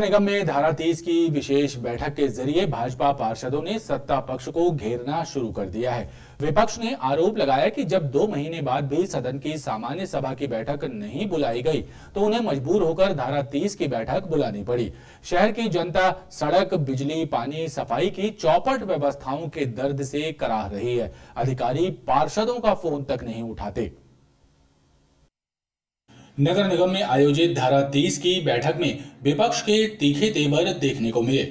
निगम में धारा 30 की विशेष बैठक के जरिए भाजपा पार्षदों ने सत्ता पक्ष को घेरना शुरू कर दिया है। विपक्ष ने आरोप लगाया कि जब 2 महीने बाद भी सदन की सामान्य सभा की बैठक नहीं बुलाई गई तो उन्हें मजबूर होकर धारा 30 की बैठक बुलानी पड़ी। शहर की जनता सड़क, बिजली, पानी, सफाई की चौपट व्यवस्थाओं के दर्द से कराह रही है। अधिकारी पार्षदों का फोन तक नहीं उठाते। नगर निगम में आयोजित धारा 30 की बैठक में विपक्ष के तीखे तेवर देखने को मिले।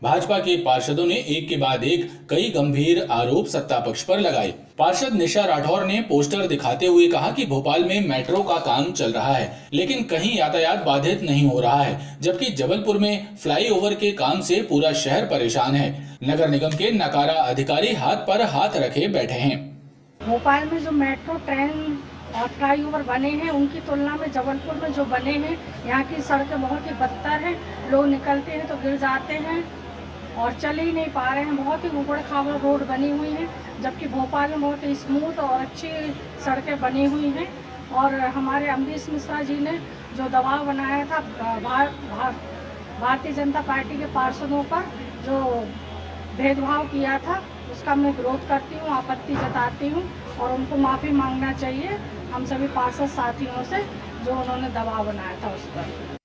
भाजपा के पार्षदों ने एक के बाद एक कई गंभीर आरोप सत्ता पक्ष पर लगाए। पार्षद निशा राठौर ने पोस्टर दिखाते हुए कहा कि भोपाल में मेट्रो का काम चल रहा है, लेकिन कहीं यातायात बाधित नहीं हो रहा है, जबकि जबलपुर में फ्लाईओवर के काम से पूरा शहर परेशान है। नगर निगम के नकारा अधिकारी हाथ पर हाथ रखे बैठे हैं। भोपाल में जो मेट्रो, ट्रेन और फ्लाईओवर बने हैं उनकी तुलना में जबलपुर में जो बने हैं, यहाँ की सड़कें बहुत ही बदतर हैं। लोग निकलते हैं तो गिर जाते हैं और चल ही नहीं पा रहे हैं। बहुत ही उबड़ खाबड़ रोड बनी हुई हैं, जबकि भोपाल में बहुत ही स्मूथ और अच्छी सड़कें बनी हुई हैं। और हमारे अमरीश मिश्रा जी ने जो दबाव बनाया था भारतीय जनता पार्टी के पार्षदों पर, जो भेदभाव किया था, उसका मैं विरोध करती हूँ, आपत्ति जताती हूँ और उनको माफ़ी मांगना चाहिए हम सभी पार्षद साथियों से जो उन्होंने दबाव बनाया था उस पर।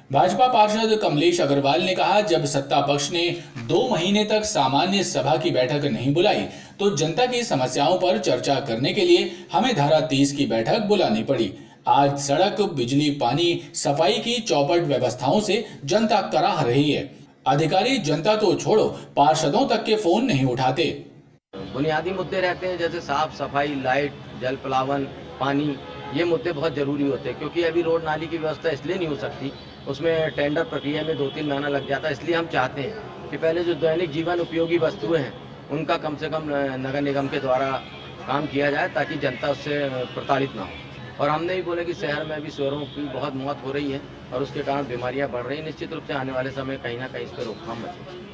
भाजपा पार्षद कमलेश अग्रवाल ने कहा, जब सत्ता पक्ष ने 2 महीने तक सामान्य सभा की बैठक नहीं बुलाई तो जनता की समस्याओं पर चर्चा करने के लिए हमें धारा 30 की बैठक बुलानी पड़ी। आज सड़क, बिजली, पानी, सफाई की चौपट व्यवस्थाओं से जनता कराह रही है। अधिकारी जनता तो छोड़ो, पार्षदों तक के फोन नहीं उठाते। बुनियादी मुद्दे रहते हैं जैसे साफ सफाई, लाइट, जल प्लावन, पानी, ये मुद्दे बहुत जरूरी होते हैं, क्योंकि अभी रोड नाली की व्यवस्था इसलिए नहीं हो सकती, उसमें टेंडर प्रक्रिया में 2-3 महीना लग जाता है। इसलिए हम चाहते हैं कि पहले जो दैनिक जीवन उपयोगी वस्तुएं हैं उनका कम से कम नगर निगम के द्वारा काम किया जाए ताकि जनता उससे प्रताड़ित ना हो। और हमने भी बोले कि शहर में भी सूअरों की बहुत मौत हो रही है और उसके कारण बीमारियां बढ़ रही हैं। निश्चित रूप से आने वाले समय कहीं ना कहीं इस पर रोकथाम बचे।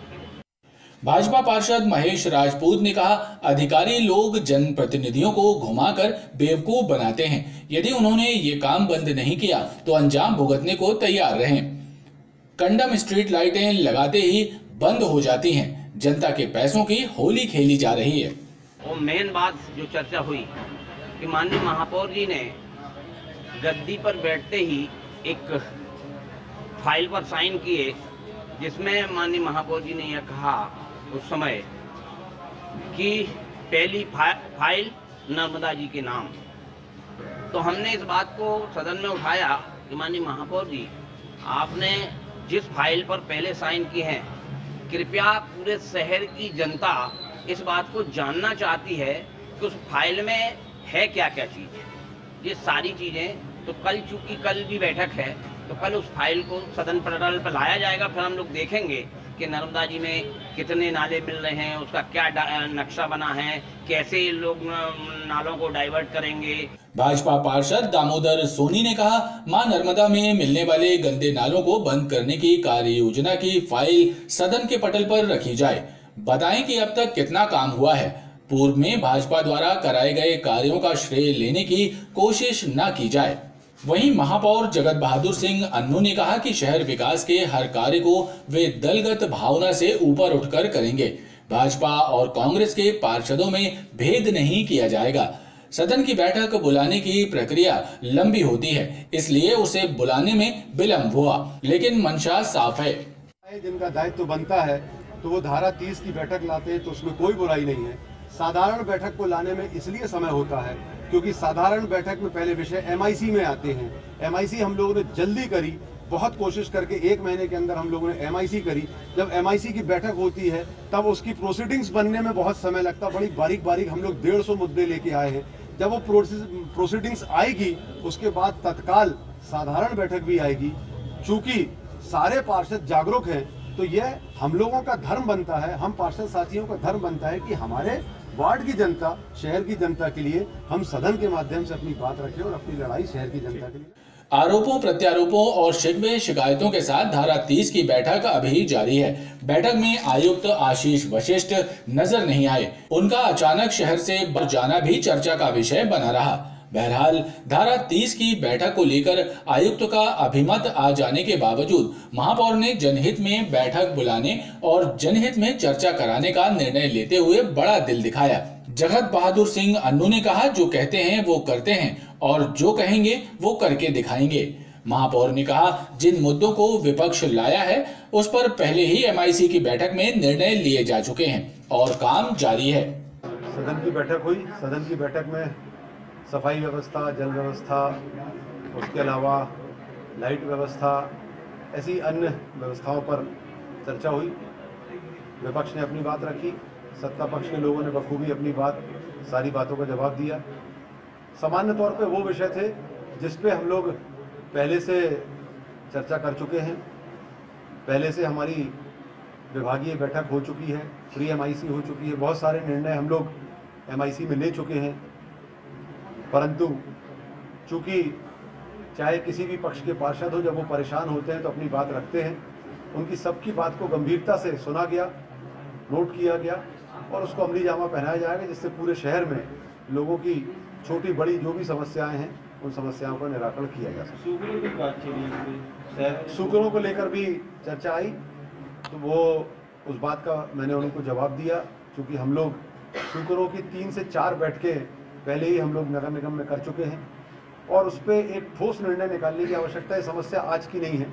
भाजपा पार्षद महेश राजपूत ने कहा, अधिकारी लोग जनप्रतिनिधियों को घुमाकर बेवकूफ बनाते हैं। यदि उन्होंने ये काम बंद नहीं किया तो अंजाम भुगतने को तैयार रहें। कंडम स्ट्रीट लाइटें लगाते ही बंद हो जाती हैं। जनता के पैसों की होली खेली जा रही है। और मेन बात जो चर्चा हुई कि माननीय महापौर जी ने गद्दी पर बैठते ही एक फाइल पर साइन किए, जिसमें माननीय महापौर जी ने यह कहा उस समय कि पहली फाइल नर्मदा जी के नाम। तो हमने इस बात को सदन में उठाया कि माननीय महापौर जी, आपने जिस फाइल पर पहले साइन किए हैं, कृपया पूरे शहर की जनता इस बात को जानना चाहती है कि उस फाइल में है क्या क्या चीज़। ये सारी चीज़ें तो कल, चूंकि कल भी बैठक है तो कल उस फाइल को सदन पटल पर लाया जाएगा। फिर हम लोग देखेंगे कि नर्मदा जी में कितने नाले मिल रहे हैं, उसका क्या नक्शा बना है, कैसे लोग नालों को डाइवर्ट करेंगे। भाजपा पार्षद दामोदर सोनी ने कहा, मां नर्मदा में मिलने वाले गंदे नालों को बंद करने की कार्य योजना की फाइल सदन के पटल पर रखी जाए। बताएं कि अब तक कितना काम हुआ है। पूर्व में भाजपा द्वारा कराए गए कार्यों का श्रेय लेने की कोशिश न की जाए। वहीं महापौर जगत बहादुर सिंह अन्नू ने कहा कि शहर विकास के हर कार्य को वे दलगत भावना से ऊपर उठकर करेंगे। भाजपा और कांग्रेस के पार्षदों में भेद नहीं किया जाएगा। सदन की बैठक बुलाने की प्रक्रिया लंबी होती है, इसलिए उसे बुलाने में विलंब हुआ, लेकिन मंशा साफ है। जिनका दायित्व बनता है तो वो धारा 30 की बैठक लाते हैं, तो उसमें कोई बुराई नहीं है। साधारण बैठक को लाने में इसलिए समय होता है क्योंकि साधारण बैठक में पहले विषय MIC में आते हैं। MIC हम लोगों ने जल्दी करी, बहुत कोशिश करके 1 महीने के अंदर हम लोगों ने MIC करी। जब MIC की बैठक होती है तब उसकी प्रोसीडिंग्स बनने में बहुत समय लगता। बड़ी बारीक बारीक हम लोग 150 मुद्दे लेके आए हैं। जब वो प्रोसीडिंग्स आएगी उसके बाद तत्काल साधारण बैठक भी आएगी। चूंकि सारे पार्षद जागरूक हैं तो यह हम लोगों का धर्म बनता है, हम पार्षद साथियों का धर्म बनता है कि हमारे वार्ड की जनता, शहर की जनता के लिए हम सदन के माध्यम से अपनी बात रखें और अपनी लड़ाई शहर की जनता के लिए। आरोपों, प्रत्यारोपों और शिकवे शिकायतों के साथ धारा 30 की बैठक अभी जारी है। बैठक में आयुक्त आशीष वशिष्ठ नजर नहीं आए। उनका अचानक शहर से जाना भी चर्चा का विषय बना रहा। बहरहाल धारा 30 की बैठक को लेकर आयुक्त का अभिमत आ जाने के बावजूद महापौर ने जनहित में बैठक बुलाने और जनहित में चर्चा कराने का निर्णय लेते हुए बड़ा दिल दिखाया। जगत बहादुर सिंह अन्नू ने कहा, जो कहते हैं वो करते हैं और जो कहेंगे वो करके दिखाएंगे। महापौर ने कहा, जिन मुद्दों को विपक्ष लाया है उस पर पहले ही MIC की बैठक में निर्णय लिए जा चुके हैं और काम जारी है। सदन की बैठक हुई। सदन की बैठक में सफाई व्यवस्था, जल व्यवस्था, उसके अलावा लाइट व्यवस्था, ऐसी अन्य व्यवस्थाओं पर चर्चा हुई। विपक्ष ने अपनी बात रखी, सत्ता पक्ष के लोगों ने बखूबी अपनी सारी बातों का जवाब दिया। सामान्य तौर पे वो विषय थे जिस पे हम लोग पहले से चर्चा कर चुके हैं। पहले से हमारी विभागीय बैठक हो चुकी है, प्री MIC हो चुकी है, बहुत सारे निर्णय हम लोग MIC में ले चुके हैं। परंतु चूंकि चाहे किसी भी पक्ष के पार्षद हो, जब वो परेशान होते हैं तो अपनी बात रखते हैं। उनकी सबकी बात को गंभीरता से सुना गया, नोट किया गया और उसको अमली जामा पहनाया जाएगा, जिससे पूरे शहर में लोगों की छोटी बड़ी जो भी समस्याएं हैं उन समस्याओं का निराकरण किया जा सके। सूकरों को लेकर भी चर्चा आई, तो वो उस बात का मैंने उनको जवाब दिया। क्योंकि हम लोग सूकरों की 3 से 4 बैठकें पहले ही हम लोग नगर निगम में कर चुके हैं और उस पर एक ठोस निर्णय निकालने की आवश्यकता है। समस्या आज की नहीं है,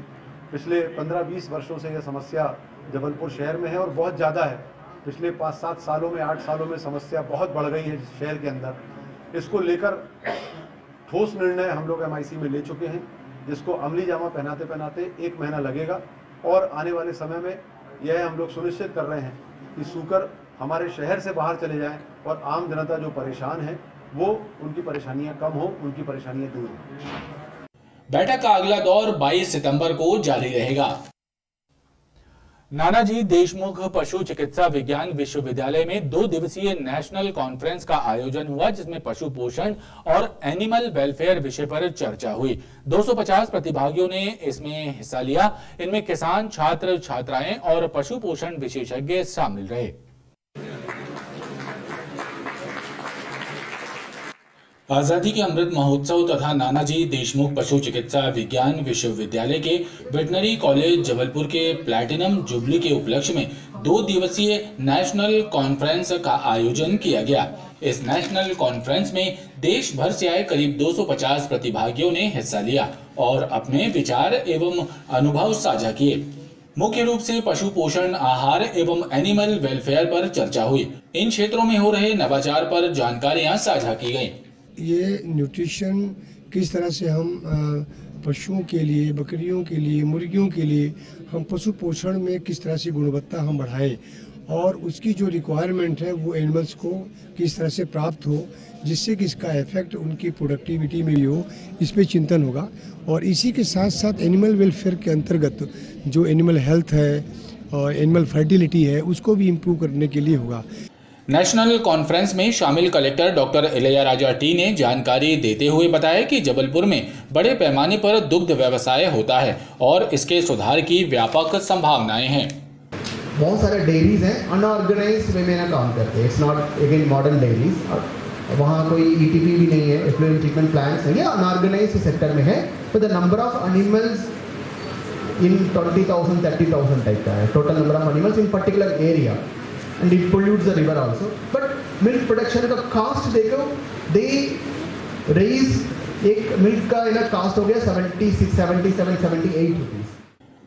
पिछले 15-20 वर्षों से यह समस्या जबलपुर शहर में है और बहुत ज़्यादा है। पिछले 5-7 सालों में, 8 सालों में समस्या बहुत बढ़ गई है शहर के अंदर। इसको लेकर ठोस निर्णय हम लोग MIC में ले चुके हैं, जिसको अमली जामा पहनाते पहनाते 1 महीना लगेगा और आने वाले समय में यह हम लोग सुनिश्चित कर रहे हैं कि सूकर हमारे शहर से बाहर चले जाएं और आम जनता जो परेशान है वो उनकी परेशानियां कम हो, उनकी परेशानियां दूर हो। बैठक का अगला दौर 22 सितंबर को जारी रहेगा। नानाजी देशमुख पशु चिकित्सा विज्ञान विश्वविद्यालय में 2 दिवसीय नेशनल कॉन्फ्रेंस का आयोजन हुआ, जिसमें पशु पोषण और एनिमल वेलफेयर विषय पर चर्चा हुई। 250 प्रतिभागियों ने इसमें हिस्सा लिया। इनमें किसान, छात्र छात्राएं और पशु पोषण विशेषज्ञ शामिल रहे। आजादी के अमृत महोत्सव तथा नानाजी देशमुख पशु चिकित्सा विज्ञान विश्वविद्यालय के वेटनरी कॉलेज जबलपुर के प्लैटिनम जुबली के उपलक्ष्य में 2 दिवसीय नेशनल कॉन्फ्रेंस का आयोजन किया गया। इस नेशनल कॉन्फ्रेंस में देश भर से आए करीब 250 प्रतिभागियों ने हिस्सा लिया और अपने विचार एवं अनुभव साझा किए। मुख्य रूप से पशु पोषण, आहार एवं एनिमल वेलफेयर पर चर्चा हुई। इन क्षेत्रों में हो रहे नवाचार पर जानकारियां साझा की गयी। ये न्यूट्रिशन किस तरह से हम पशुओं के लिए, बकरियों के लिए, मुर्गियों के लिए हम पशु पोषण में किस तरह से गुणवत्ता हम बढ़ाएं और उसकी जो रिक्वायरमेंट है वो एनिमल्स को किस तरह से प्राप्त हो, जिससे कि इसका इफेक्ट उनकी प्रोडक्टिविटी में भी हो, इस पे चिंतन होगा। और इसी के साथ साथ एनिमल वेलफेयर के अंतर्गत जो एनिमल हेल्थ है और एनिमल फर्टिलिटी है उसको भी इम्प्रूव करने के लिए होगा। नेशनल कॉन्फ्रेंस में शामिल कलेक्टर डॉक्टर इलैयाराजा टी ने जानकारी देते हुए बताया कि जबलपुर में बड़े पैमाने पर दुग्ध व्यवसाय होता है और इसके सुधार की व्यापक संभावनाएं हैं। बहुत सारे डेयरीज हैं अनऑर्गेनाइज्ड वे में ना काम करते हैं। It's not again modern dairies, वहाँ कोई ETP भी नहीं है, एफ्लुएंट ट्रीटमेंट प्लांट्स नहीं है, अनऑर्गेनाइज्ड सेक्टर में है। But the number of animals in 20,000 30,000 type का है total number of animals in particular area and it pollutes the river also. But milk production का cost देखो, they raise एक milk का इनका cost हो गया 76, 77, 78 रुपीस।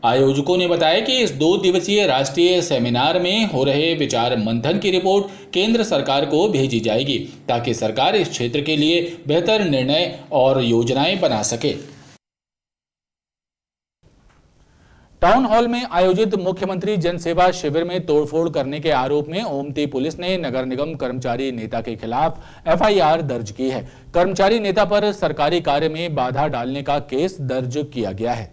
आयोजकों ने बताया कि इस 2 दिवसीय राष्ट्रीय सेमिनार में हो रहे विचार मंथन की रिपोर्ट केंद्र सरकार को भेजी जाएगी ताकि सरकार इस क्षेत्र के लिए बेहतर निर्णय और योजनाएं बना सके। टाउन हॉल में आयोजित मुख्यमंत्री जनसेवा शिविर में तोड़फोड़ करने के आरोप में ओमती पुलिस ने नगर निगम कर्मचारी नेता के खिलाफ FIR दर्ज की है। कर्मचारी नेता पर सरकारी कार्य में बाधा डालने का केस दर्ज किया गया है।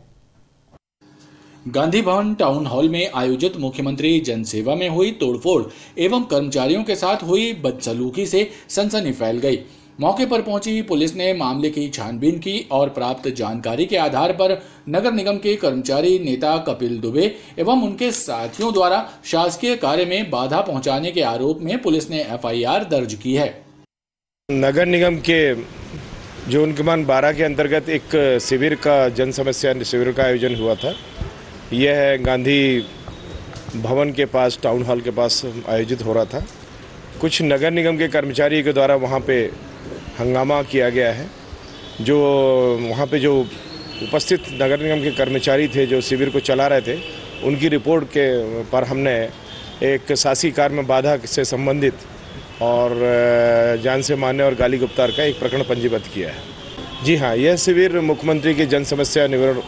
गांधी भवन टाउन हॉल में आयोजित मुख्यमंत्री जनसेवा में हुई तोड़फोड़ एवं कर्मचारियों के साथ हुई बदसलूकी से सनसनी फैल गई। मौके पर पहुंची पुलिस ने मामले की छानबीन की और प्राप्त जानकारी के आधार पर नगर निगम के कर्मचारी नेता कपिल दुबे एवं उनके साथियों द्वारा शासकीय कार्य में बाधा पहुंचाने के आरोप में पुलिस ने FIR दर्ज की है। नगर निगम के जो उनकमान 12 के अंतर्गत एक शिविर का जन समस्या शिविर का आयोजन हुआ था। यह है गांधी भवन के पास, टाउन हॉल के पास आयोजित हो रहा था। कुछ नगर निगम के कर्मचारी के द्वारा वहाँ पे हंगामा किया गया है। जो वहाँ पे जो उपस्थित नगर निगम के कर्मचारी थे जो शिविर को चला रहे थे, उनकी रिपोर्ट के पर हमने एक शासी कार्य में बाधा से संबंधित और जान से मारने और गाली गुप्तार का एक प्रकरण पंजीबद्ध किया है। जी हाँ, यह शिविर मुख्यमंत्री की जन समस्या निवारण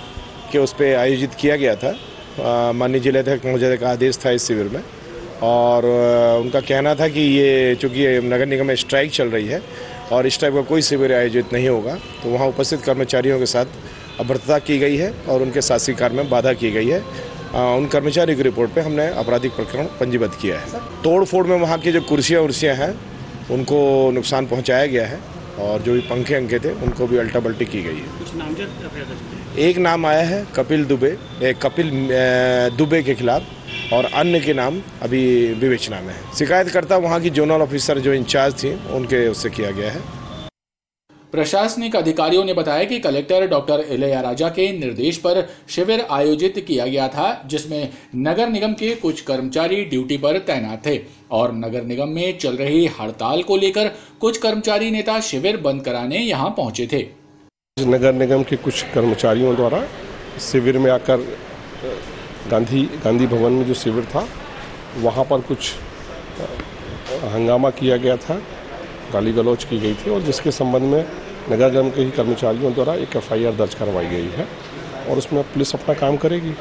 के उस पर आयोजित किया गया था। माननीय जिलाध्यक्ष महोदय का आदेश था इस शिविर में, और उनका कहना था कि ये चूँकि नगर निगम में स्ट्राइक चल रही है और इस टाइप का कोई शिविर आयोजित नहीं होगा, तो वहाँ उपस्थित कर्मचारियों के साथ अभद्रता की गई है और उनके शासी कार्य में बाधा की गई है। उन कर्मचारी की रिपोर्ट पे हमने आपराधिक प्रकरण पंजीबद्ध किया है। तोड़ फोड़ में वहाँ की जो कुर्सियाँ उर्सियाँ हैं उनको नुकसान पहुँचाया गया है, और जो भी पंखे अंखे थे उनको भी अल्टा पल्टी की गई है। कुछ नामजद एक नाम आया है कपिल दुबे के खिलाफ, और अन्य के नाम अभी विवेचना में है। शिकायतकर्ता वहाँ की जोनल ऑफिसर जो इंचार्ज थी उनके उससे किया गया है। प्रशासनिक अधिकारियों ने बताया कि कलेक्टर डॉक्टर इलैयाराजा के निर्देश पर शिविर आयोजित किया गया था, जिसमें नगर निगम के कुछ कर्मचारी ड्यूटी पर तैनात थे और नगर निगम में चल रही हड़ताल को लेकर कुछ कर्मचारी नेता शिविर बंद कराने यहां पहुंचे थे। नगर निगम के कुछ कर्मचारियों द्वारा शिविर में आकर गांधी भवन में जो शिविर था वहां पर कुछ हंगामा किया गया था, गाली गलौज की गई थी, और जिसके संबंध में नगर निगम के ही कर्मचारियों द्वारा एक FIR दर्ज करवाई गई है और उसमें पुलिस अपना काम करेगी।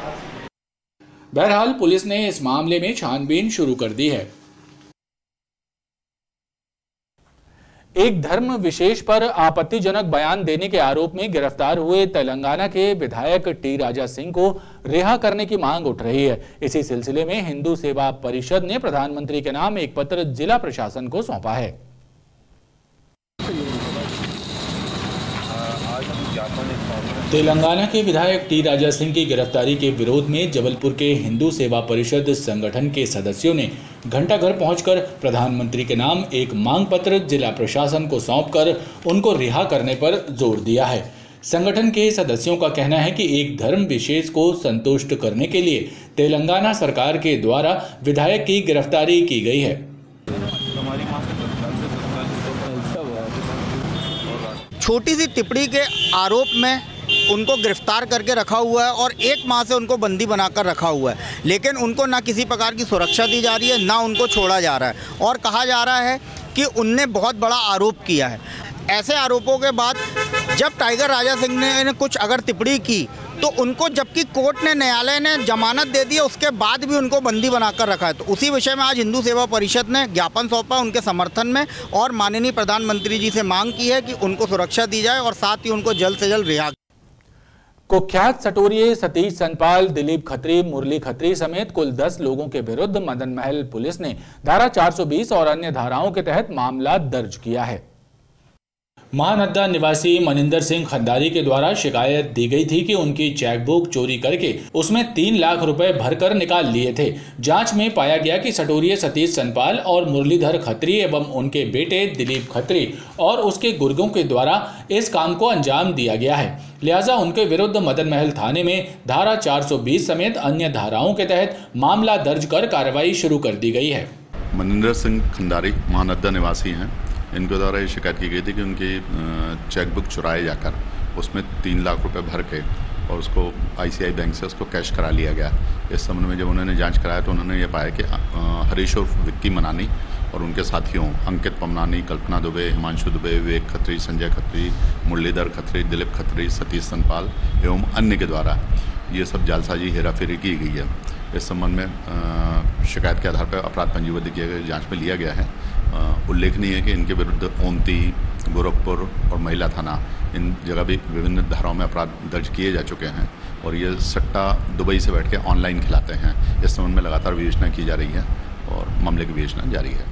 बहरहाल पुलिस ने इस मामले में छानबीन शुरू कर दी है। एक धर्म विशेष पर आपत्तिजनक बयान देने के आरोप में गिरफ्तार हुए तेलंगाना के विधायक टी राजा सिंह को रिहा करने की मांग उठ रही है। इसी सिलसिले में हिंदू सेवा परिषद ने प्रधानमंत्री के नाम एक पत्र जिला प्रशासन को सौंपा है। तेलंगाना के विधायक टी राजा सिंह की गिरफ्तारी के विरोध में जबलपुर के हिंदू सेवा परिषद संगठन के सदस्यों ने घंटाघर पहुंचकर प्रधानमंत्री के नाम एक मांग पत्र जिला प्रशासन को सौंपकर उनको रिहा करने पर जोर दिया है। संगठन के सदस्यों का कहना है कि एक धर्म विशेष को संतुष्ट करने के लिए तेलंगाना सरकार के द्वारा विधायक की गिरफ्तारी की गई है। छोटी सी टिप्पणी के आरोप में उनको गिरफ्तार करके रखा हुआ है और 1 माह से उनको बंदी बनाकर रखा हुआ है, लेकिन उनको ना किसी प्रकार की सुरक्षा दी जा रही है, ना उनको छोड़ा जा रहा है, और कहा जा रहा है कि उनने बहुत बड़ा आरोप किया है। ऐसे आरोपों के बाद जब टाइगर राजा सिंह ने कुछ अगर टिप्पणी की तो उनको, जबकि कोर्ट ने, न्यायालय ने जमानत दे दी, उसके बाद भी उनको बंदी बनाकर रखा है। तो उसी विषय में आज हिंदू सेवा परिषद ने ज्ञापन सौंपा उनके समर्थन में, और माननीय प्रधानमंत्री जी से मांग की है कि उनको सुरक्षा दी जाए और साथ ही उनको जल्द से जल्द रिहा। कुख्यात सटोरिये सतीश सनपाल, दिलीप खत्री, मुरली खत्री समेत कुल 10 लोगों के विरुद्ध मदन महल पुलिस ने धारा 420 और अन्य धाराओं के तहत मामला दर्ज किया है। महानद्दा निवासी मनिंदर सिंह खंडारी के द्वारा शिकायत दी गई थी कि उनकी चेकबुक चोरी करके उसमें 3 लाख रुपए भरकर निकाल लिए थे। जांच में पाया गया कि सटोरिये सतीश सनपाल और मुरलीधर खत्री एवं उनके बेटे दिलीप खत्री और उसके गुर्गों के द्वारा इस काम को अंजाम दिया गया है। लिहाजा उनके विरुद्ध मदन महल थाने में धारा 420 समेत अन्य धाराओं के तहत मामला दर्ज कर कार्रवाई शुरू कर दी गई है। मनिंदर सिंह खंडारी महानद्दा निवासी हैं। इनके द्वारा ये शिकायत की गई थी कि उनकी चेकबुक चुराए जाकर उसमें 3 लाख रुपए भर के और उसको ICICI बैंक से उसको कैश करा लिया गया। इस संबंध में जब उन्होंने जांच कराया तो उन्होंने ये पाया कि हरीश उर्फ विक्की मनानी और उनके साथियों अंकित पमनानी, कल्पना दुबे, हिमांशु दुबे, विवेक खत्री, संजय खत्री, मुरलीधर खत्री, दिलीप खत्री, सतीश सनपाल एवं अन्य के द्वारा ये सब जालसाजी हेराफेरी की गई है। इस संबंध में शिकायत के आधार पर अपराध पंजीबद्ध किया गया, जांच में लिया गया है। उल्लेखनीय है कि इनके विरुद्ध ओमती, गोरखपुर और महिला थाना, इन जगह भी विभिन्न धाराओं में अपराध दर्ज किए जा चुके हैं और ये सट्टा दुबई से बैठ के ऑनलाइन खिलाते हैं। इस संबंध में लगातार विवेचना की जा रही है और मामले की विवेचना जारी है।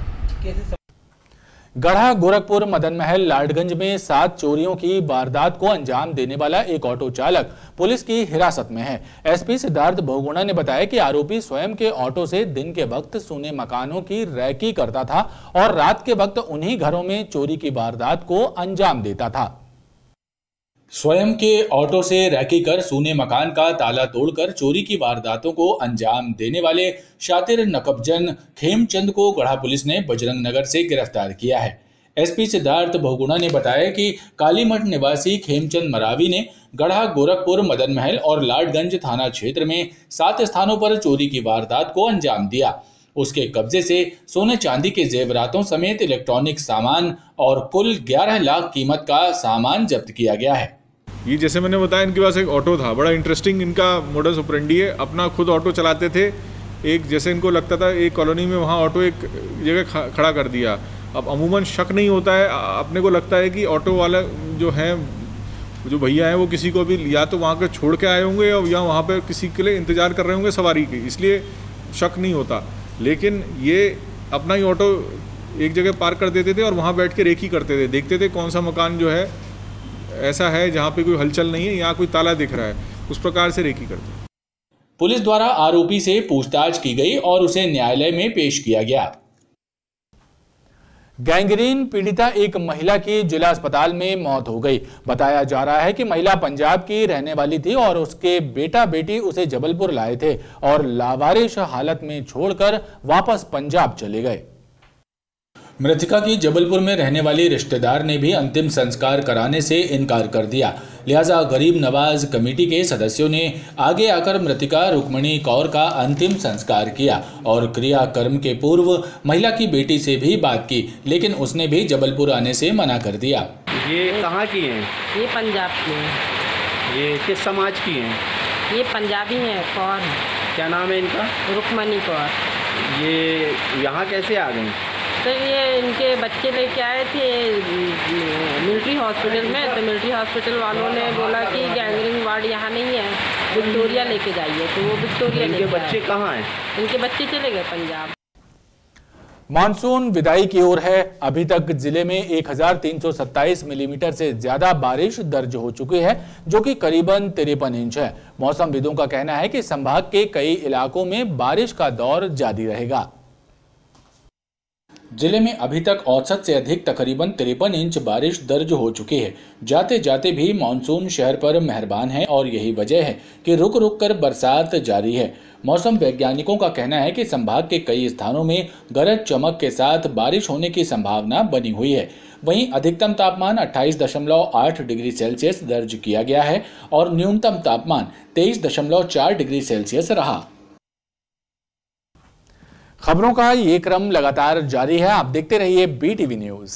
गढ़ा, गोरखपुर, मदन महल, लाडगंज में 7 चोरियों की वारदात को अंजाम देने वाला एक ऑटो चालक पुलिस की हिरासत में है। SP सिद्धार्थ बहुगुणा ने बताया कि आरोपी स्वयं के ऑटो से दिन के वक्त सूने मकानों की रैकी करता था और रात के वक्त उन्हीं घरों में चोरी की वारदात को अंजाम देता था। स्वयं के ऑटो से रैकी कर सूने मकान का ताला तोड़कर चोरी की वारदातों को अंजाम देने वाले शातिर नकबजन खेमचंद को गढ़ा पुलिस ने बजरंग नगर से गिरफ्तार किया है। एसपी सिद्धार्थ बहुगुणा ने बताया कि कालीमठ निवासी खेमचंद मरावी ने गढ़ा, गोरखपुर, मदन महल और लाडगंज थाना क्षेत्र में 7 स्थानों पर चोरी की वारदात को अंजाम दिया। उसके कब्जे से सोने चांदी के जेवरातों समेत इलेक्ट्रॉनिक सामान और कुल 11 लाख कीमत का सामान जब्त किया गया है। ये जैसे मैंने बताया, इनके पास एक ऑटो था, बड़ा इंटरेस्टिंग इनका मोडस ऑपरेंडी है। अपना खुद ऑटो चलाते थे। एक जैसे इनको लगता था एक कॉलोनी में, वहाँ ऑटो एक जगह खड़ा कर दिया। अब अमूमन शक नहीं होता है, अपने को लगता है कि ऑटो वाला जो है, जो भैया हैं, वो किसी को भी या तो वहाँ के छोड़ के आए होंगे या वहाँ पर किसी के लिए इंतज़ार कर रहे होंगे सवारी की, इसलिए शक नहीं होता। लेकिन ये अपना ही ऑटो एक जगह पार्क कर देते थे और वहाँ बैठ के रेकी करते थे, देखते थे कौन सा मकान जो है ऐसा है जहाँ पे कोई हलचल नहीं है, यहाँ कोई ताला दिख रहा है, उस प्रकार से रेकी करते। पुलिस द्वारा आरोपी से पूछताछ की गई और उसे न्यायालय में पेश किया गया। गैंगरीन पीड़िता एक महिला की जिला अस्पताल में मौत हो गई। बताया जा रहा है कि महिला पंजाब की रहने वाली थी और उसके बेटा बेटी उसे जबलपुर लाए थे और लावारिश हालत में छोड़कर वापस पंजाब चले गए। मृतका की जबलपुर में रहने वाली रिश्तेदार ने भी अंतिम संस्कार कराने से इनकार कर दिया। लिहाजा गरीब नवाज कमेटी के सदस्यों ने आगे आकर मृतका रुक्मणी कौर का अंतिम संस्कार किया और क्रियाकर्म के पूर्व महिला की बेटी से भी बात की, लेकिन उसने भी जबलपुर आने से मना कर दिया। ये कहाँ की हैं? ये पंजाब की हैं। ये किस समाज की हैं? ये पंजाबी हैं। कौर। क्या नाम है इनका? रुक्मणी कौर। ये यहाँ कैसे आ गई? तो ये इनके बच्चे लेके आए थे मिलिट्री हॉस्पिटल में, तो मिलिट्री हॉस्पिटल वालों ने बोला कि गैंगरीन वार्ड यहाँ नहीं है, विक्टोरिया लेके जाइए, तो वो विक्टोरिया लेके। इनके बच्चे कहाँ हैं? इनके बच्चे चले गए पंजाब। मानसून विदाई की ओर है। अभी तक जिले में 1327 मिलीमीटर से ज्यादा बारिश दर्ज हो चुकी है, जो कि करीबन 53 इंच है। मौसमविदों का कहना है कि संभाग के कई इलाकों में बारिश का दौर जारी रहेगा। जिले में अभी तक औसत से अधिक तकरीबन 53 इंच बारिश दर्ज हो चुकी है। जाते जाते भी मानसून शहर पर मेहरबान है और यही वजह है कि रुक रुक कर बरसात जारी है। मौसम वैज्ञानिकों का कहना है कि संभाग के कई स्थानों में गरज चमक के साथ बारिश होने की संभावना बनी हुई है। वहीं अधिकतम तापमान 28.8 डिग्री सेल्सियस दर्ज किया गया है और न्यूनतम तापमान 23.4 डिग्री सेल्सियस रहा। खबरों का ये क्रम लगातार जारी है। आप देखते रहिए BTV न्यूज।